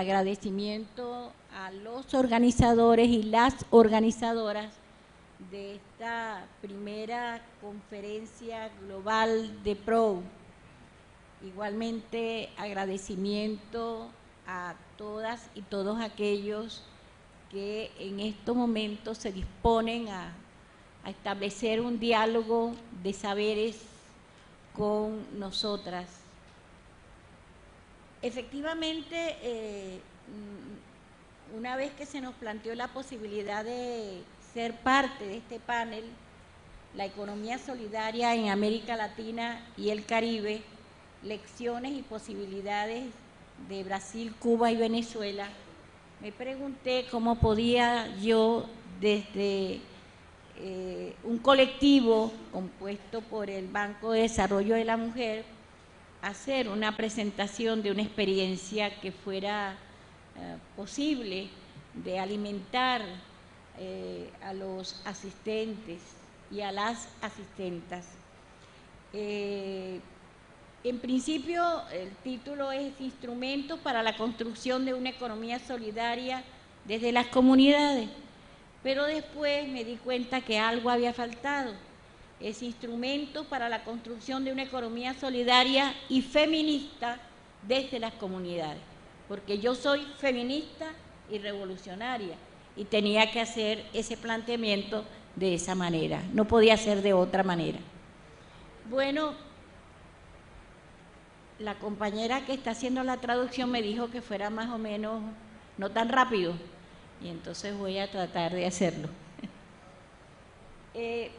agradecimiento a los organizadores y las organizadoras de esta primera conferencia global de PROU. Igualmente agradecimiento a todas y todos aquellos que en estos momentos se disponen a establecer un diálogo de saberes con nosotras. Efectivamente, una vez que se nos planteó la posibilidad de ser parte de este panel, la economía solidaria en América Latina y el Caribe, lecciones y posibilidades de Brasil, Cuba y Venezuela, me pregunté cómo podía yo, desde un colectivo compuesto por el Banco de Desarrollo de la Mujer, hacer una presentación de una experiencia que fuera posible de alimentar a los asistentes y a las asistentas. En principio, el título es Instrumentos para la construcción de una economía solidaria desde las comunidades, pero después me di cuenta que algo había faltado. Es Instrumentos para la construcción de una economía solidaria y feminista desde las comunidades, porque yo soy feminista y revolucionaria y tenía que hacer ese planteamiento de esa manera, no podía ser de otra manera. Bueno, la compañera que está haciendo la traducción me dijo que fuera más o menos no tan rápido, y entonces voy a tratar de hacerlo. El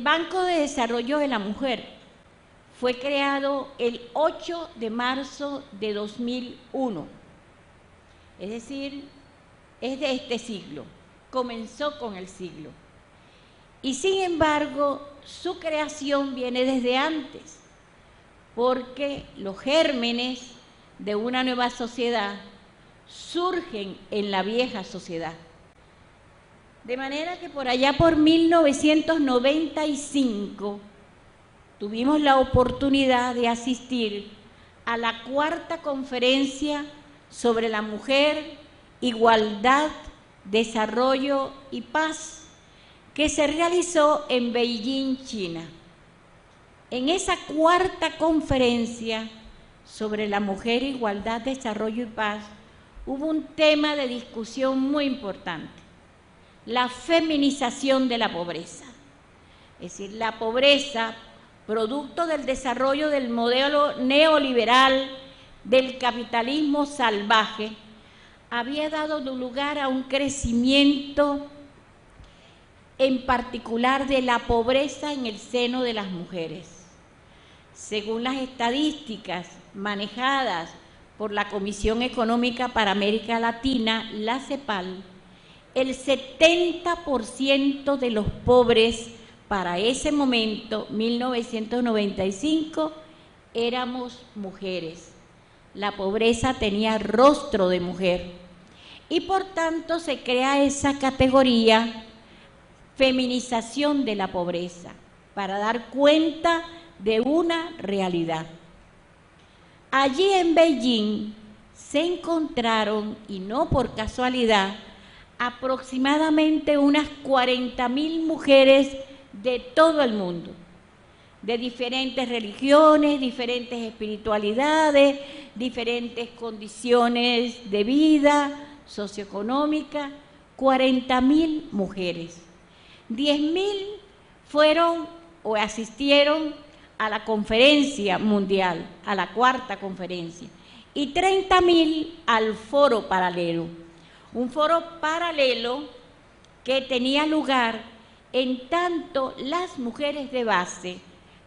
Banco de Desarrollo de la Mujer fue creado el 8 de marzo de 2001, es decir, es de este siglo, comenzó con el siglo. Y sin embargo, su creación viene desde antes, porque los gérmenes de una nueva sociedad surgen en la vieja sociedad. De manera que por allá por 1995 tuvimos la oportunidad de asistir a la 4ª conferencia sobre la mujer, igualdad, desarrollo y paz, que se realizó en Beijing, China. En esa 4ª conferencia sobre la mujer, igualdad, desarrollo y paz, hubo un tema de discusión muy importante: la feminización de la pobreza. Es decir, la pobreza, producto del desarrollo del modelo neoliberal del capitalismo salvaje, había dado lugar a un crecimiento en particular de la pobreza en el seno de las mujeres. Según las estadísticas manejadas por la Comisión Económica para América Latina, la CEPAL, el 70% de los pobres para ese momento, 1995, éramos mujeres. La pobreza tenía rostro de mujer y por tanto se crea esa categoría, feminización de la pobreza, para dar cuenta de una realidad. Allí en Beijing se encontraron, y no por casualidad, aproximadamente unas 40.000 mujeres de todo el mundo, de diferentes religiones, diferentes espiritualidades, diferentes condiciones de vida socioeconómica, 40.000 mujeres. 10.000 fueron o asistieron a la conferencia mundial, a la 4ª conferencia, y 30.000 al foro paralelo. Un foro paralelo que tenía lugar en tanto las mujeres de base,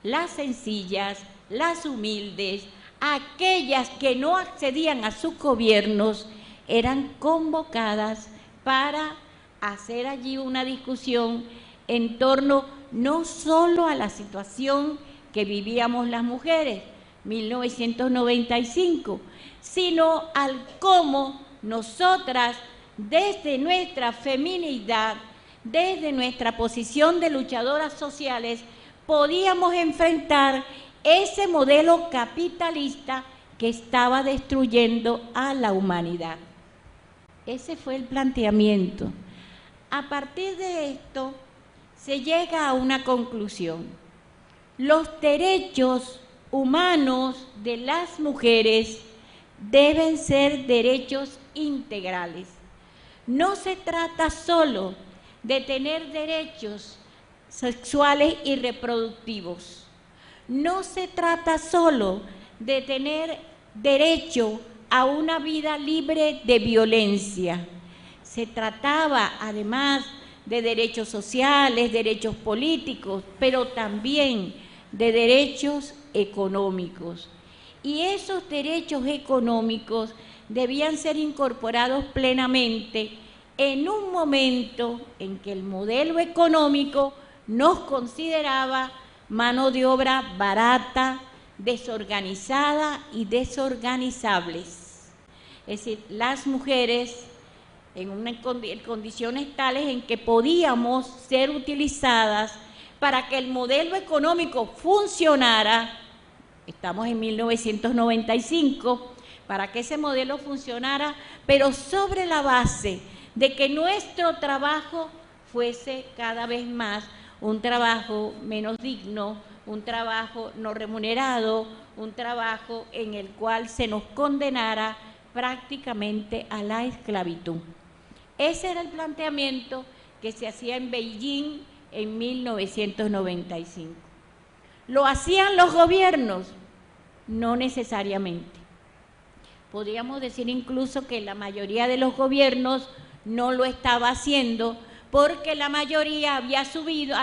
las sencillas, las humildes, aquellas que no accedían a sus gobiernos, eran convocadas para hacer allí una discusión en torno no solo a la situación que vivíamos las mujeres, 1995, sino al cómo nosotras, desde nuestra feminidad, desde nuestra posición de luchadoras sociales, podíamos enfrentar ese modelo capitalista que estaba destruyendo a la humanidad. Ese fue el planteamiento. A partir de esto se llega a una conclusión. Los derechos humanos de las mujeres deben ser derechos integrales. No se trata solo de tener derechos sexuales y reproductivos. No se trata solo de tener derecho a una vida libre de violencia. Se trataba además de derechos sociales, derechos políticos, pero también de derechos económicos. Y esos derechos económicos debían ser incorporados plenamente en un momento en que el modelo económico nos consideraba mano de obra barata, desorganizada y desorganizables. Es decir, las mujeres en condiciones tales en que podíamos ser utilizadas para que el modelo económico funcionara. Estamos en 1995, para que ese modelo funcionara, pero sobre la base de que nuestro trabajo fuese cada vez más un trabajo menos digno, un trabajo no remunerado, un trabajo en el cual se nos condenara prácticamente a la esclavitud. Ese era el planteamiento que se hacía en Beijing en 1995. ¿Lo hacían los gobiernos? No necesariamente. Podríamos decir incluso que la mayoría de los gobiernos no lo estaba haciendo porque la mayoría había asumido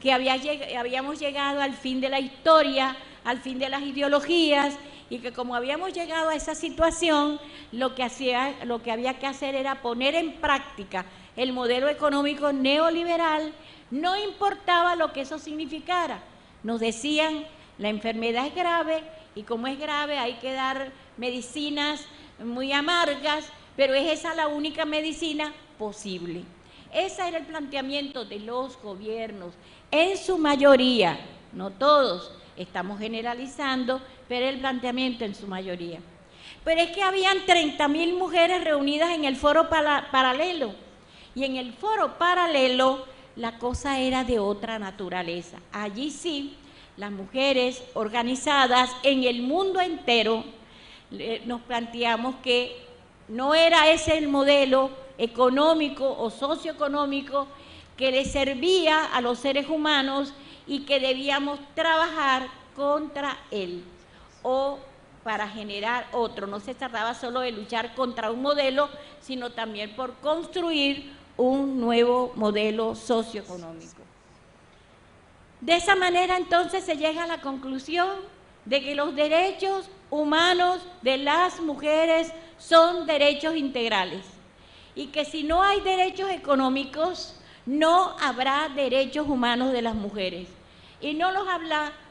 que habíamos llegado al fin de la historia, al fin de las ideologías, y que como habíamos llegado a esa situación, lo que había que hacer era poner en práctica el modelo económico neoliberal, no importaba lo que eso significara. Nos decían, la enfermedad es grave, y como es grave hay que dar medicinas muy amargas, pero es esa la única medicina posible. Ese era el planteamiento de los gobiernos, en su mayoría, no todos, estamos generalizando, pero el planteamiento en su mayoría. Pero es que habían 30.000 mujeres reunidas en el foro paralelo, y en el foro paralelo la cosa era de otra naturaleza. Allí sí, las mujeres organizadas en el mundo entero nos planteamos que no era ese el modelo económico o socioeconómico que le servía a los seres humanos y que debíamos trabajar contra él o para generar otro. No se trataba solo de luchar contra un modelo, sino también por construir un nuevo modelo socioeconómico. De esa manera entonces se llega a la conclusión de que los derechos humanos de las mujeres son derechos integrales y que si no hay derechos económicos no habrá derechos humanos de las mujeres, y no los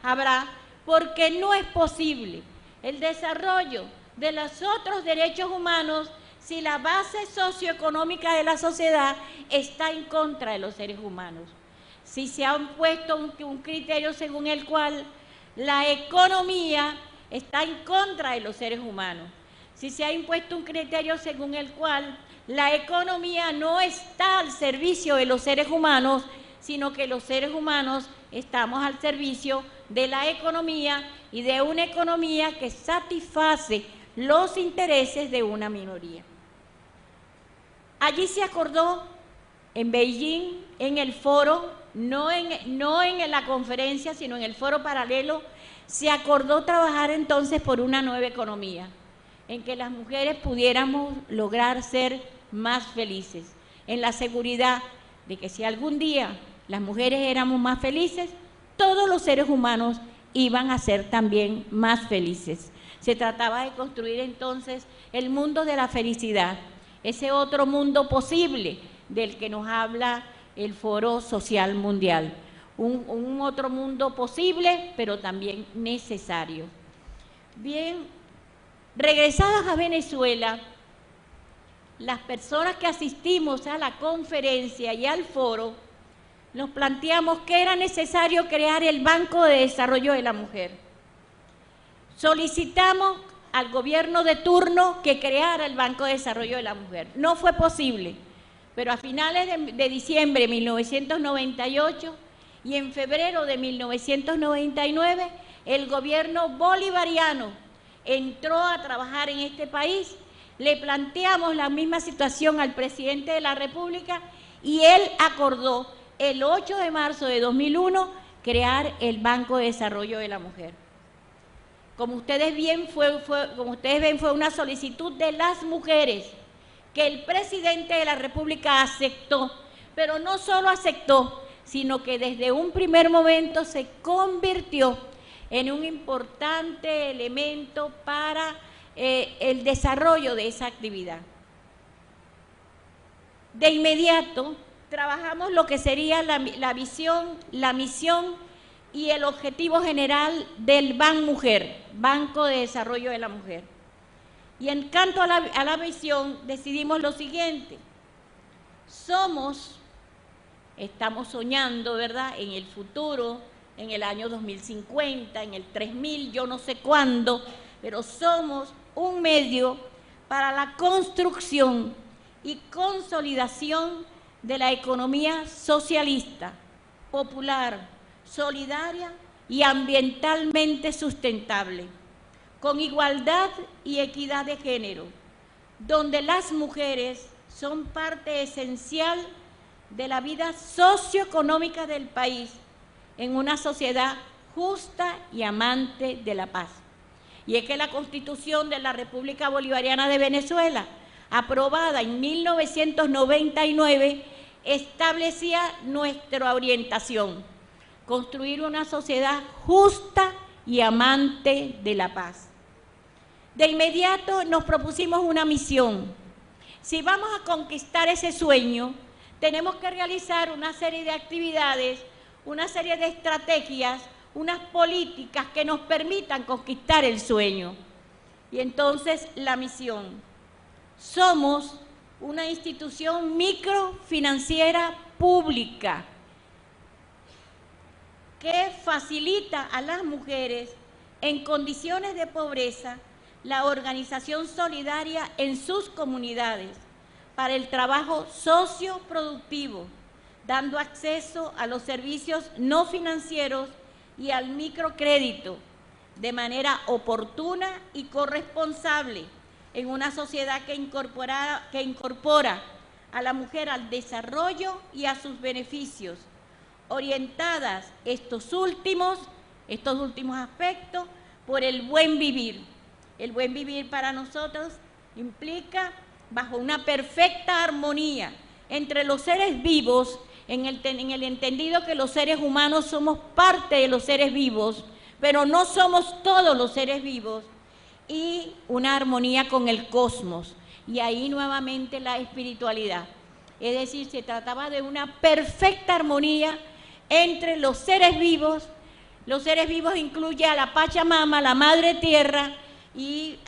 habrá porque no es posible el desarrollo de los otros derechos humanos si la base socioeconómica de la sociedad está en contra de los seres humanos. Si se ha puesto un criterio según el cual la economía está en contra de los seres humanos, si se ha impuesto un criterio según el cual la economía no está al servicio de los seres humanos, sino que los seres humanos estamos al servicio de la economía y de una economía que satisface los intereses de una minoría. Allí se acordó en Beijing, en el foro, no en la conferencia, sino en el foro paralelo, se acordó trabajar entonces por una nueva economía, en que las mujeres pudiéramos lograr ser más felices, en la seguridad de que si algún día las mujeres éramos más felices, todos los seres humanos iban a ser también más felices. Se trataba de construir entonces el mundo de la felicidad, ese otro mundo posible del que nos habla el Foro Social Mundial, un otro mundo posible, pero también necesario. Bien, regresadas a Venezuela, las personas que asistimos a la conferencia y al foro, nos planteamos que era necesario crear el Banco de Desarrollo de la Mujer. Solicitamos al gobierno de turno que creara el Banco de Desarrollo de la Mujer. No fue posible, pero a finales de diciembre de 1998 y en febrero de 1999, el gobierno bolivariano entró a trabajar en este país. Le planteamos la misma situación al presidente de la República y él acordó el 8 de marzo de 2001 crear el Banco de Desarrollo de la Mujer. Como ustedes ven, fue una solicitud de las mujeres que el presidente de la República aceptó, pero no solo aceptó, sino que desde un primer momento se convirtió en un importante elemento para el desarrollo de esa actividad. De inmediato trabajamos lo que sería la visión, la misión y el objetivo general del BAN Mujer, Banco de Desarrollo de la Mujer. Y en cuanto a la visión, decidimos lo siguiente: estamos soñando, ¿verdad?, en el futuro, en el año 2050, en el 3000, yo no sé cuándo, pero somos un medio para la construcción y consolidación de la economía socialista, popular, solidaria y ambientalmente sustentable, con igualdad y equidad de género, donde las mujeres son parte esencial de la vida socioeconómica del país en una sociedad justa y amante de la paz. Y es que la Constitución de la República Bolivariana de Venezuela, aprobada en 1999, establecía nuestra orientación: construir una sociedad justa y amante de la paz. De inmediato nos propusimos una misión. Si vamos a conquistar ese sueño, tenemos que realizar una serie de actividades, una serie de estrategias, unas políticas que nos permitan conquistar el sueño. Y entonces la misión: somos una institución microfinanciera pública que facilita a las mujeres en condiciones de pobreza la organización solidaria en sus comunidades para el trabajo socioproductivo, dando acceso a los servicios no financieros y al microcrédito de manera oportuna y corresponsable en una sociedad que incorpora a la mujer al desarrollo y a sus beneficios, orientadas estos últimos aspectos por el buen vivir. El buen vivir para nosotros implica bajo una perfecta armonía entre los seres vivos, en el entendido que los seres humanos somos parte de los seres vivos, pero no somos todos los seres vivos, y una armonía con el cosmos, y ahí nuevamente la espiritualidad. Es decir, se trataba de una perfecta armonía entre los seres vivos. Los seres vivos incluye a la Pachamama, la Madre Tierra, y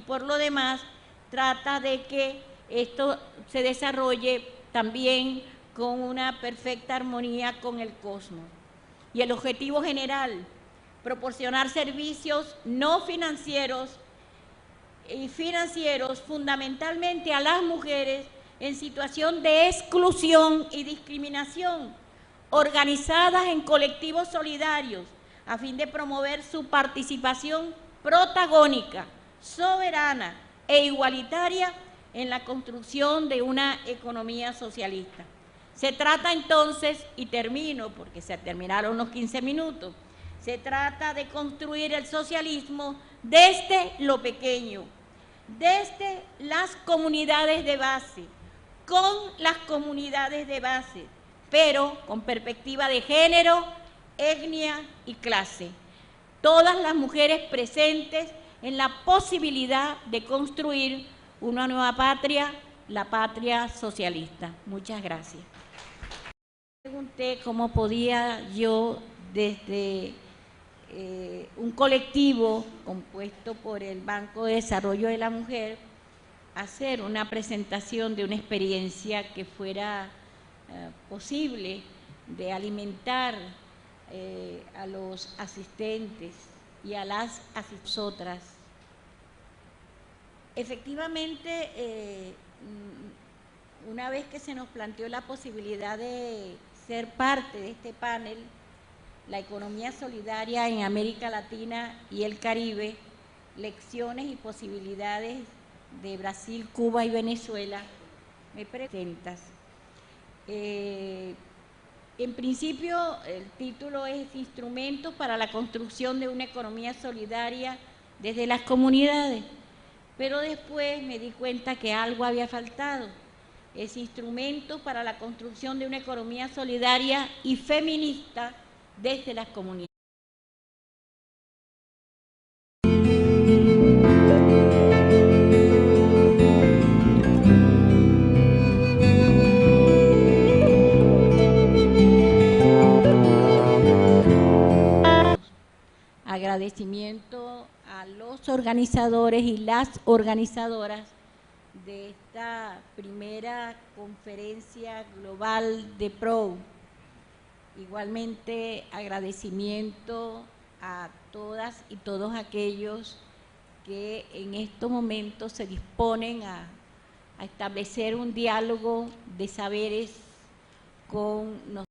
por lo demás trata de que esto se desarrolle también con una perfecta armonía con el cosmos. Y el objetivo general: proporcionar servicios no financieros y financieros fundamentalmente a las mujeres en situación de exclusión y discriminación, organizadas en colectivos solidarios, a fin de promover su participación protagónica, soberana e igualitaria en la construcción de una economía socialista. Se trata entonces, y termino porque se terminaron los 15 minutos, se trata de construir el socialismo desde lo pequeño, desde las comunidades de base, con las comunidades de base, pero con perspectiva de género, etnia y clase. Todas las mujeres presentes en la posibilidad de construir una nueva patria, la patria socialista. Muchas gracias. Pregunté cómo podía yo, desde un colectivo compuesto por el Banco de Desarrollo de la Mujer, hacer una presentación de una experiencia que fuera posible de alimentar a los asistentes y a las otras. Efectivamente, una vez que se nos planteó la posibilidad de ser parte de este panel, la economía solidaria en América Latina y el Caribe, lecciones y posibilidades de Brasil, Cuba y Venezuela, me presentas. En principio, el título es Instrumentos para la construcción de una economía solidaria desde las comunidades, pero después me di cuenta que algo había faltado. Es Instrumentos para la construcción de una economía solidaria y feminista desde las comunidades. Agradecimiento a los organizadores y las organizadoras de esta primera conferencia global de PROU. Igualmente agradecimiento a todas y todos aquellos que en estos momentos se disponen a establecer un diálogo de saberes con nosotros.